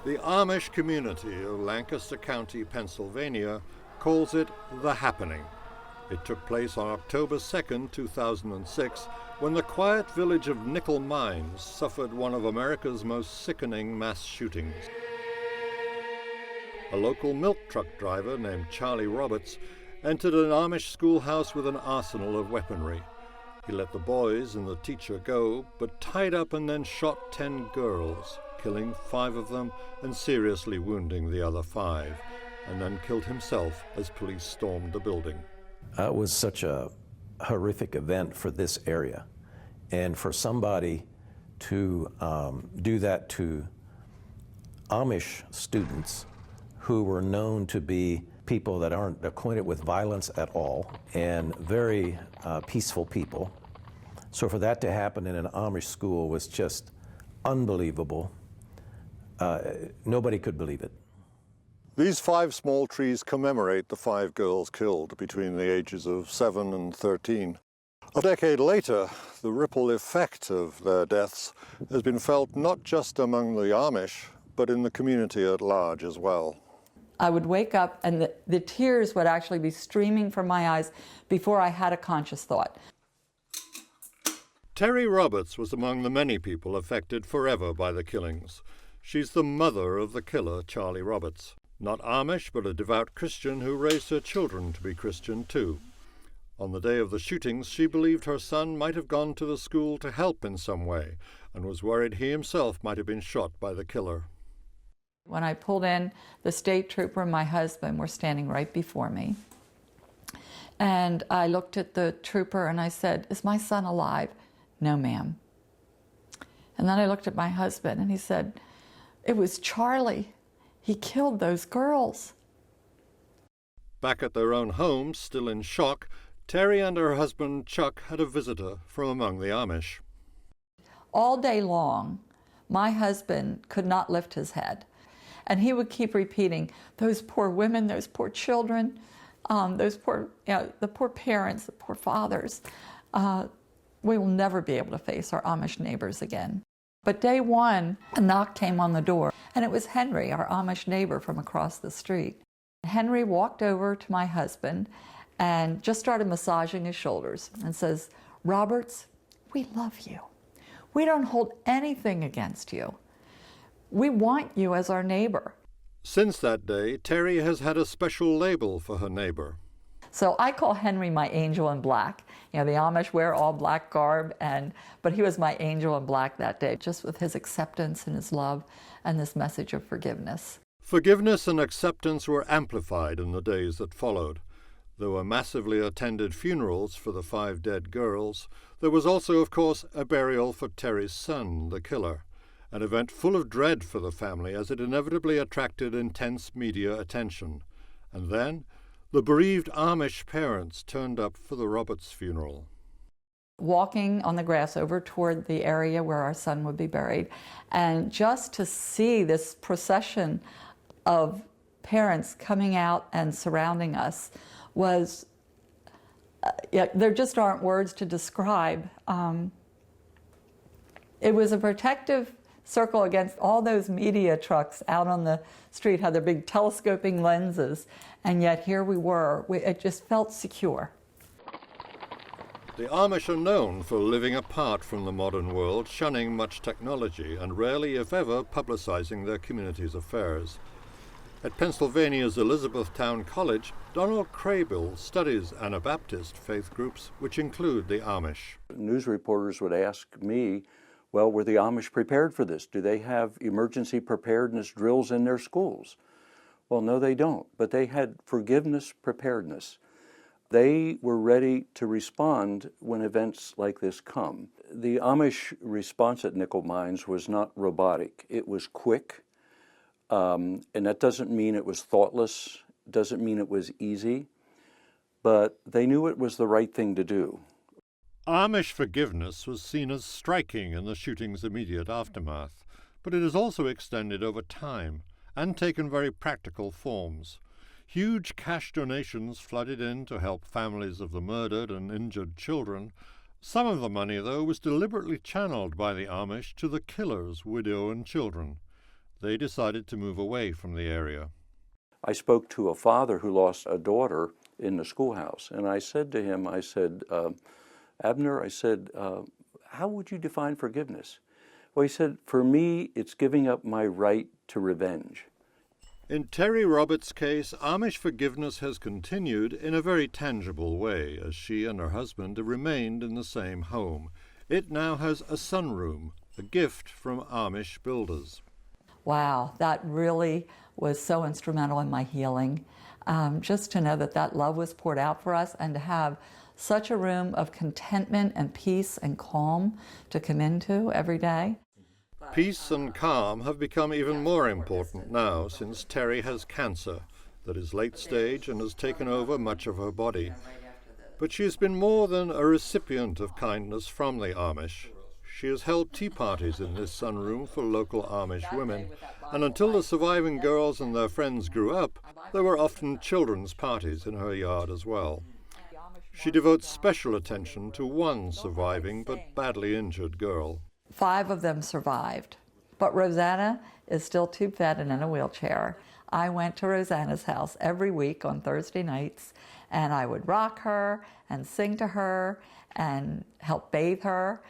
The Amish community of Lancaster County, Pennsylvania, calls it The Happening. It took place on October 2, 2006, when the quiet village of Nickel Mines suffered one of America's most sickening mass shootings. A local milk truck driver named Charlie Roberts entered an Amish schoolhouse with an arsenal of weaponry. He let the boys and the teacher go, but tied up and then shot 10 girls, killing 5 of them and seriously wounding the other 5, and then killed himself as police stormed the building. It was such a horrific event for this area, and for somebody to do that to Amish students who were known to be people that aren't acquainted with violence at all and very peaceful people. So for that to happen in an Amish school was just unbelievable. Nobody could believe it. These 5 small trees commemorate the 5 girls killed between the ages of 7 and 13. A decade later, the ripple effect of their deaths has been felt not just among the Amish, but in the community at large as well. I would wake up and the tears would actually be streaming from my eyes before I had a conscious thought. Terry Roberts was among the many people affected forever by the killings. She's the mother of the killer, Charlie Roberts. Not Amish, but a devout Christian who raised her children to be Christian too. On the day of the shootings, she believed her son might have gone to the school to help in some way, and was worried he himself might have been shot by the killer. When I pulled in, the state trooper and my husband were standing right before me. And I looked at the trooper and I said, "Is my son alive?" "No, ma'am." And then I looked at my husband and he said, "It was Charlie. He killed those girls." Back at their own home, still in shock, Terry and her husband Chuck had a visitor from among the Amish. All day long, my husband could not lift his head. And he would keep repeating, "Those poor women, those poor children, the poor parents, the poor fathers. We will never be able to face our Amish neighbors again." But day one, a knock came on the door, and it was Henry, our Amish neighbor from across the street. Henry walked over to my husband and just started massaging his shoulders and says, "Roberts, we love you. We don't hold anything against you. We want you as our neighbor." Since that day, Terry has had a special label for her neighbor. So I call Henry my angel in black. You know, the Amish wear all black garb, but he was my angel in black that day, just with his acceptance and his love and this message of forgiveness. Forgiveness and acceptance were amplified in the days that followed. There were massively attended funerals for the 5 dead girls. There was also, of course, a burial for Terry's son, the killer, an event full of dread for the family as it inevitably attracted intense media attention. And then the bereaved Amish parents turned up for the Roberts funeral. Walking on the grass over toward the area where our son would be buried, and just to see this procession of parents coming out and surrounding us was, there just aren't words to describe. It was a protective circle against all those media trucks out on the street, had their big telescoping lenses, and yet here we were. It just felt secure. The Amish are known for living apart from the modern world, shunning much technology, and rarely, if ever, publicizing their community's affairs. At Pennsylvania's Elizabethtown College, Donald Craybill studies Anabaptist faith groups, which include the Amish. News reporters would ask me, well, were the Amish prepared for this? Do they have emergency preparedness drills in their schools? Well, no, they don't, but they had forgiveness preparedness. They were ready to respond when events like this come. The Amish response at Nickel Mines was not robotic. It was quick, and that doesn't mean it was thoughtless, doesn't mean it was easy, but they knew it was the right thing to do. Amish forgiveness was seen as striking in the shooting's immediate aftermath, but it has also extended over time and taken very practical forms. Huge cash donations flooded in to help families of the murdered and injured children. Some of the money, though, was deliberately channeled by the Amish to the killer's widow and children. they decided to move away from the area. I spoke to a father who lost a daughter in the schoolhouse, and I said to him, I said, Abner, I said, how would you define forgiveness? Well, he said, for me, it's giving up my right to revenge. In Terry Roberts' case, Amish forgiveness has continued in a very tangible way as she and her husband have remained in the same home. It now has a sunroom, a gift from Amish builders. Wow, that really was so instrumental in my healing. Just to know that that love was poured out for us and to have such a room of contentment and peace and calm to come into every day. Peace and calm have become even more important now since Terry has cancer that is late stage and has taken over much of her body. But she has been more than a recipient of kindness from the Amish. She has held tea parties in this sunroom for local Amish women, and until the surviving girls and their friends grew up, there were often children's parties in her yard as well. She devotes special attention to one surviving but badly injured girl. 5 of them survived, but Rosanna is still tube-fed and in a wheelchair. I went to Rosanna's house every week on Thursday nights, and I would rock her and sing to her and help bathe her.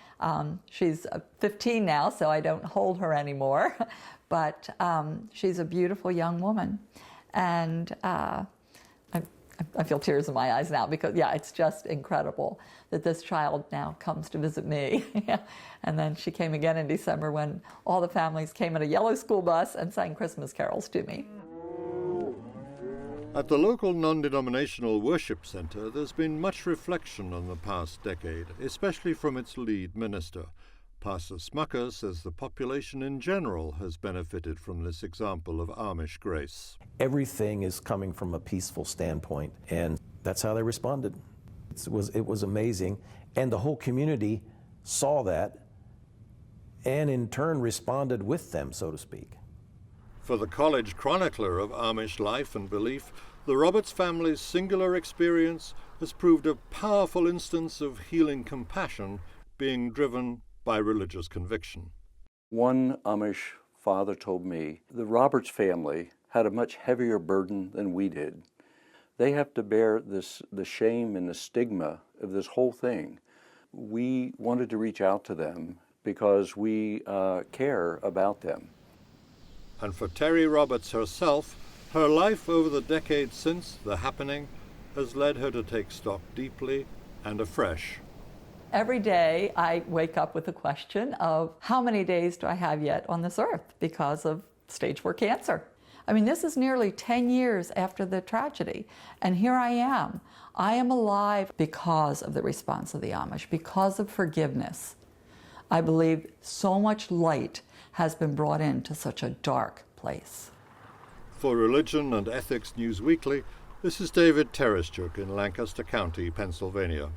She's 15 now, so I don't hold her anymore, but she's a beautiful young woman. And I feel tears in my eyes now because, yeah, it's just incredible that this child now comes to visit me. And then she came again in December when all the families came in a yellow school bus and sang Christmas carols to me. At the local non-denominational worship center, there's been much reflection on the past decade, especially from its lead minister. Pastor Smucker says the population in general has benefited from this example of Amish grace. Everything is coming from a peaceful standpoint, and that's how they responded. It was amazing, and the whole community saw that and in turn responded with them, so to speak. For the college chronicler of Amish life and belief, the Roberts family's singular experience has proved a powerful instance of healing compassion being driven by religious conviction. One Amish father told me the Roberts family had a much heavier burden than we did. They have to bear the shame and the stigma of this whole thing. We wanted to reach out to them because we care about them. And for Terry Roberts herself, her life over the decades since the happening has led her to take stock deeply and afresh. Every day I wake up with the question of how many days do I have yet on this earth because of stage 4 cancer. I mean, this is nearly 10 years after the tragedy, and here I am. I am alive because of the response of the Amish, because of forgiveness. I believe so much light has been brought into such a dark place. For Religion and Ethics NewsWeekly, this is David Tereshchuk in Lancaster County, Pennsylvania.